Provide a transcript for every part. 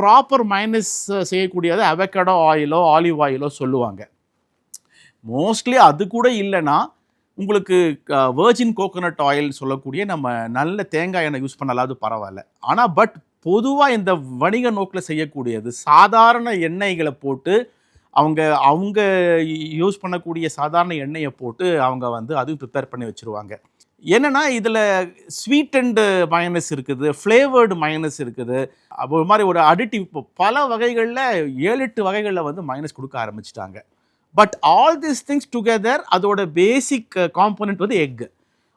Proper minus செய்யக்கூடியது avocado ஆயிலோ olive ஆயிலோ சொல்லுவாங்க. Mostly அது கூட இல்லைன்னா உங்களுக்கு வெர்ஜின் கோகோனட் ஆயில் சொல்லக்கூடிய நம்ம நல்ல தேங்காய் எண்ணெய் யூஸ் பண்ணலாது பரவாயில்ல. ஆனால் பொதுவாக இந்த வணிக நோக்கில் செய்யக்கூடியது சாதாரண எண்ணெய்களை போட்டு அவங்க அவங்க யூஸ் பண்ணக்கூடிய சாதாரண எண்ணெயை போட்டு அவங்க வந்து அதுவும் ப்ரிப்பேர் பண்ணி வச்சுருவாங்க. என்னென்னா இதில் ஸ்வீட் அண்டு மயனஸ் இருக்குது, ஃப்ளேவர்டு மயனஸ் இருக்குது, ஒரு மாதிரி ஒரு அடிட்டிவ் பல வகைகளில் 7-8 வகைகளில் வந்து மைனஸ் கொடுக்க ஆரம்பிச்சிட்டாங்க. But all this things together அதோட பேசிக் காம்போனன்ட் வந்து எக்கு.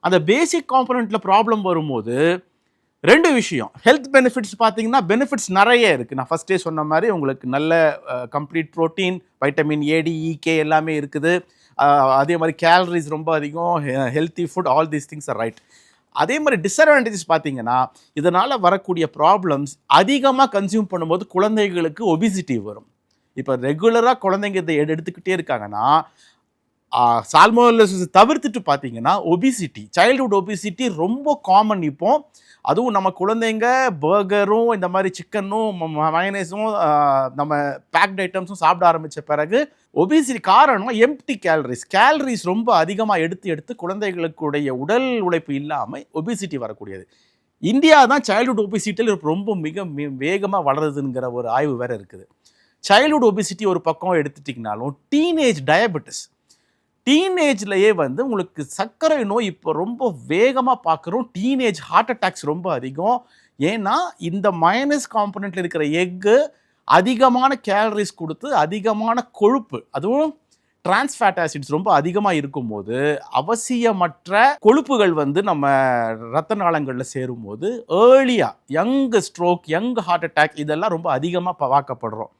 அந்த பேசிக் காம்போனண்ட்டில் ப்ராப்ளம் வரும்போது 2 விஷயம். ஹெல்த் பெனிஃபிட்ஸ் பார்த்தீங்கன்னா பெனிஃபிட்ஸ் நிறைய இருக்குது. நான் ஃபஸ்ட்டே சொன்ன மாதிரி உங்களுக்கு நல்ல கம்ப்ளீட் ப்ரோட்டீன், வைட்டமின் ஏடி, இகே எல்லாமே இருக்குது. அதே மாதிரி கேலரிஸ் ரொம்ப அதிகம், healthy food, all these things are right. அதே மாதிரி டிஸ்அட்வான்டேஜஸ் பார்த்தீங்கன்னா இதனால் வரக்கூடிய ப்ராப்ளம்ஸ் அதிகமாக கன்சியூம் பண்ணும்போது குழந்தைகளுக்கு ஒபிசிட்டி வரும். இப்போ ரெகுலராக குழந்தைங்க இதை எடுத்துக்கிட்டே இருக்காங்கன்னா சால்மோனெல்லோசிஸ் தவிர்த்துட்டு பார்த்தீங்கன்னா ஒபிசிட்டி, சைல்டுஹுட் ஒபிசிட்டி ரொம்ப காமன். இப்போ அதுவும் நம்ம குழந்தைங்க பர்கரும் இந்த மாதிரி சிக்கனும் மயனேஸும் நம்ம பேக்ட் ஐட்டம்ஸும் சாப்பிட ஆரம்பித்த பிறகு ஒபிசிட்டி காரணம் எம்ப்டி கேலரிஸ் ரொம்ப அதிகமாக எடுத்து குழந்தைகளுக்குடைய உடல் உழைப்பு இல்லாமல் ஒபிசிட்டி வரக்கூடியது. இந்தியா தான் சைல்டுஹுட் ஒபிசிட்டியில் ரொம்ப மிக வேகமாக வளருதுங்கிற ஒரு ஆய்வு வேறு இருக்குது. சைல்டுஹுட் ஒபிசிட்டி ஒரு பக்கம் எடுத்துட்டிங்கனாலும் டீனேஜ் டயபெட்டிஸ், டீனேஜ்லேயே வந்து உங்களுக்கு சர்க்கரை நோய் இப்போ ரொம்ப வேகமாக பார்க்குறோம். டீனேஜ் ஹார்ட் அட்டாக்ஸ் ரொம்ப அதிகம். ஏன்னா இந்த மைனஸ் காம்பனண்ட்டில் இருக்கிற எக்கு அதிகமான கேலரிஸ் கொடுத்து அதிகமான கொழுப்பு, அதுவும் டிரான்ஸ்ஃபேட் ஆசிட்ஸ் ரொம்ப அதிகமாக இருக்கும்போது அவசியமற்ற கொழுப்புகள் வந்து நம்ம ரத்த நாளங்களில் சேரும்போது ஏர்லியாக young stroke, young heart attack இதெல்லாம் ரொம்ப அதிகமாக பார்க்கப்படுறோம்.